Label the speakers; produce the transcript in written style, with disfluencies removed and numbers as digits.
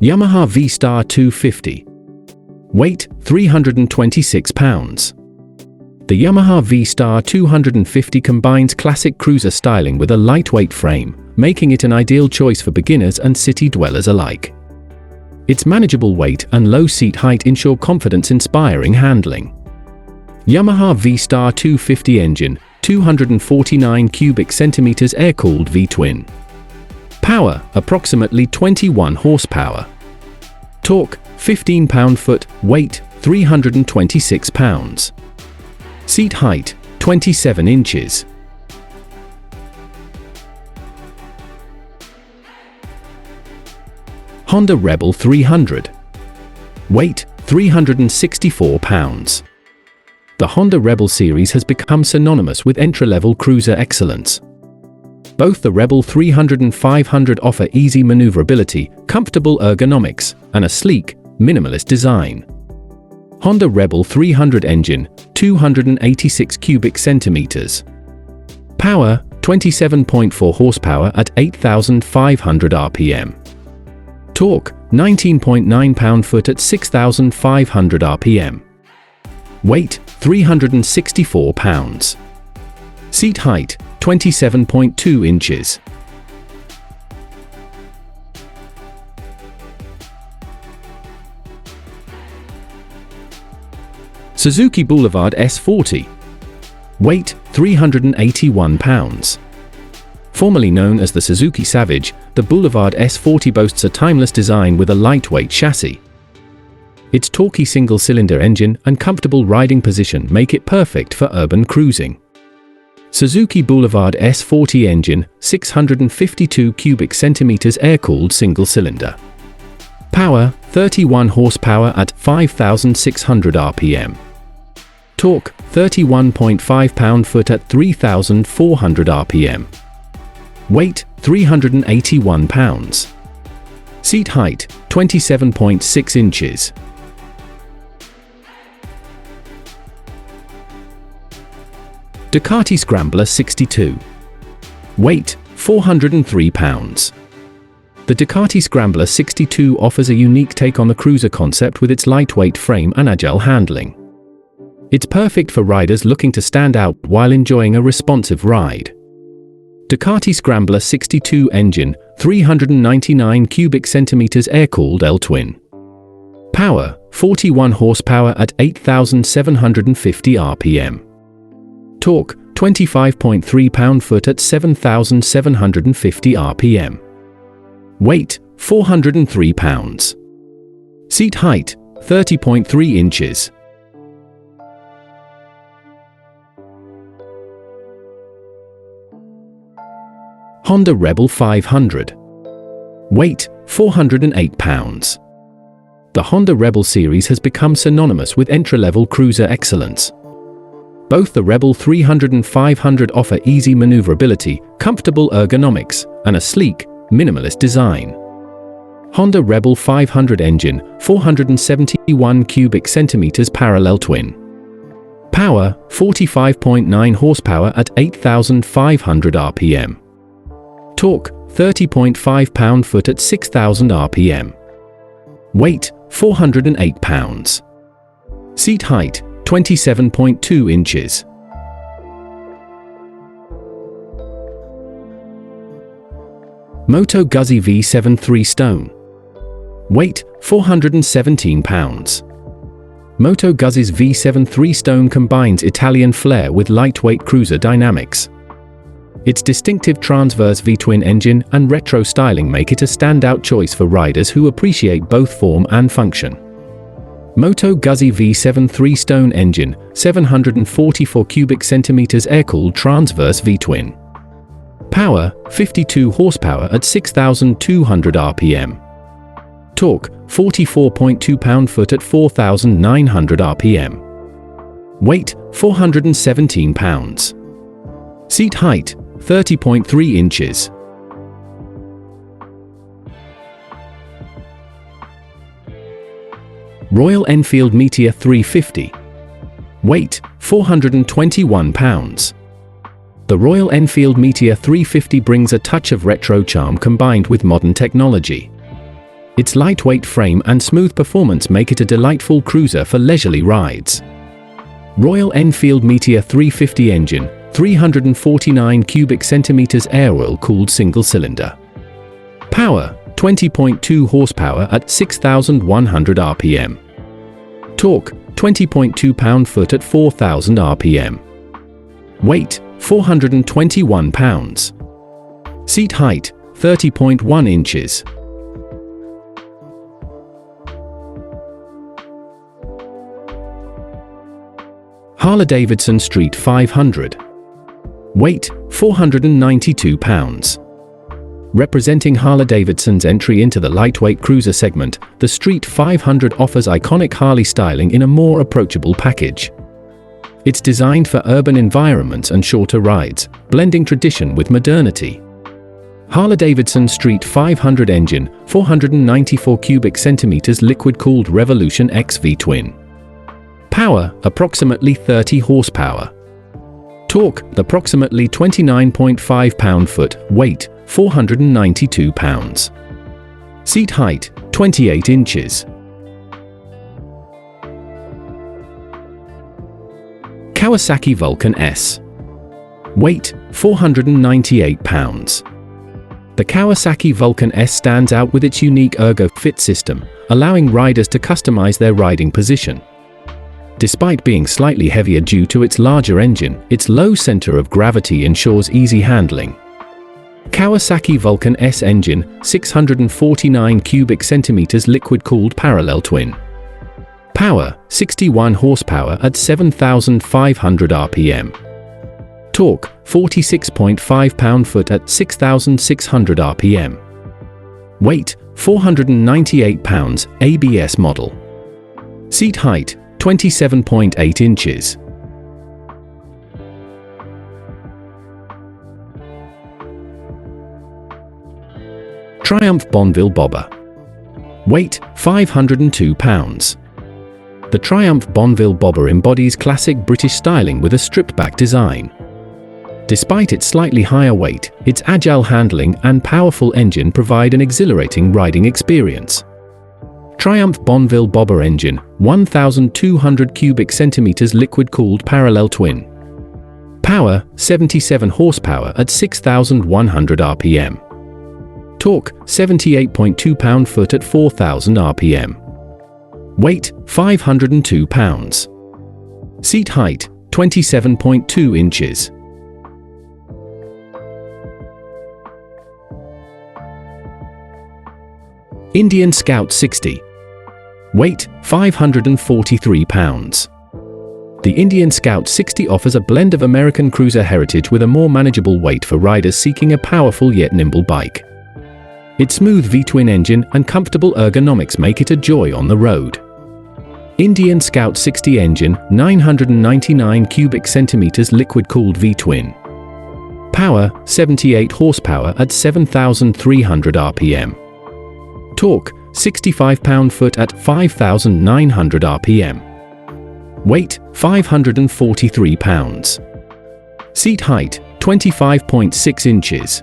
Speaker 1: Yamaha V-Star 250. Weight 326 pounds. The Yamaha V-Star 250 combines classic cruiser styling with a lightweight frame, making it an ideal choice for beginners and city dwellers alike. Its manageable weight and low seat height ensure confidence-inspiring handling. Yamaha V-Star 250 engine, 249 cubic centimeters air-cooled V-twin. Power, approximately 21 horsepower. Torque, 15 pound-foot, weight, 326 pounds. Seat height, 27 inches. Honda Rebel 300. Weight, 364 pounds. The Honda Rebel series has become synonymous with entry-level cruiser excellence. Both the Rebel 300 and 500 offer easy maneuverability, comfortable ergonomics, and a sleek, minimalist design. Honda Rebel 300 engine, 286 cubic centimeters. Power, 27.4 horsepower at 8,500 rpm. Torque, 19.9 pound-foot at 6,500 rpm. Weight, 364 pounds. Seat height, 27.2 inches. Suzuki Boulevard S40. Weight, 381 pounds. Formerly known as the Suzuki Savage, the Boulevard S40 boasts a timeless design with a lightweight chassis. Its torquey single-cylinder engine and comfortable riding position make it perfect for urban cruising. Suzuki Boulevard S40 engine, 652 cubic centimeters air-cooled single-cylinder. Power, 31 horsepower at 5,600 rpm. Torque, 31.5 pound-foot at 3,400 rpm. Weight, 381 pounds. Seat height, 27.6 inches. Ducati Scrambler 62. Weight, 403 pounds. The Ducati Scrambler 62 offers a unique take on the cruiser concept with its lightweight frame and agile handling. It's perfect for riders looking to stand out while enjoying a responsive ride. Ducati Scrambler 62 engine, 399 cubic centimeters air-cooled L-twin. Power, 41 horsepower at 8,750 rpm. Torque, 25.3 pound-foot at 7,750 rpm. Weight, 403 pounds. Seat height, 30.3 inches. Honda Rebel 500. Weight, 408 pounds. The Honda Rebel series has become synonymous with entry-level cruiser excellence. Both the Rebel 300 and 500 offer easy maneuverability, comfortable ergonomics, and a sleek, minimalist design. Honda Rebel 500 engine, 471 cubic centimeters parallel twin. Power, 45.9 horsepower at 8,500 rpm. Torque, 30.5 pound-foot at 6,000 rpm. Weight, 408 pounds. Seat height, 27.2 inches. Moto Guzzi V7 3-stone. Weight, 417 pounds. Moto Guzzi's V7 3-stone combines Italian flair with lightweight cruiser dynamics. Its distinctive transverse V-twin engine and retro styling make it a standout choice for riders who appreciate both form and function. Moto Guzzi V7 3-stone engine, 744 cubic centimeters air-cooled transverse V-twin. Power, 52 horsepower at 6,200 rpm. Torque, 44.2 pound-foot at 4,900 rpm. Weight, 417 pounds. Seat height, 30.3 inches. Royal Enfield Meteor 350. Weight, 421 pounds. The Royal Enfield Meteor 350 brings a touch of retro charm combined with modern technology. Its lightweight frame and smooth performance make it a delightful cruiser for leisurely rides. Royal Enfield Meteor 350 engine, 349 cubic centimeters air oil-cooled single-cylinder. Power, 20.2 horsepower at 6,100 rpm. Torque, 20.2 pound-foot at 4,000 rpm. Weight, 421 pounds. Seat height, 30.1 inches. Harley-Davidson Street 500. Weight, 492 pounds. Representing Harley-Davidson's entry into the lightweight cruiser segment, the Street 500 offers iconic Harley styling in a more approachable package. It's designed for urban environments and shorter rides, blending tradition with modernity. Harley-Davidson Street 500 engine, 494 cubic centimeters liquid-cooled Revolution X V-twin. Power, approximately 30 horsepower. Torque, approximately 29.5 pound-foot. Weight, 492 pounds. Seat height, 28 inches. Kawasaki Vulcan S. Weight, 498 pounds. The Kawasaki Vulcan S stands out with its unique ergo-fit system, allowing riders to customize their riding position. Despite being slightly heavier due to its larger engine, its low center of gravity ensures easy handling. Kawasaki Vulcan S engine, 649 cubic centimeters liquid-cooled parallel twin. Power, 61 horsepower at 7,500 rpm. Torque, 46.5 pound-foot at 6,600 rpm. Weight, 498 pounds, ABS model. Seat height, 27.8 inches. Triumph Bonneville Bobber. Weight, 502 pounds. The Triumph Bonneville Bobber embodies classic British styling with a stripped-back design. Despite its slightly higher weight, its agile handling and powerful engine provide an exhilarating riding experience. Triumph Bonneville Bobber engine, 1,200 cubic centimeters liquid-cooled parallel twin. Power, 77 horsepower at 6,100 rpm. Torque, 78.2 pound-foot at 4,000 rpm. Weight, 502 pounds. Seat height, 27.2 inches. Indian Scout 60. Weight, 543 pounds. The Indian Scout 60 offers a blend of American cruiser heritage with a more manageable weight for riders seeking a powerful yet nimble bike. Its smooth V-twin engine and comfortable ergonomics make it a joy on the road. Indian Scout 60 engine, 999 cubic centimeters liquid-cooled V-twin. Power, 78 horsepower at 7,300 rpm. Torque, 65 pound-foot at 5,900 rpm. Weight, 543 pounds. Seat height, 25.6 inches.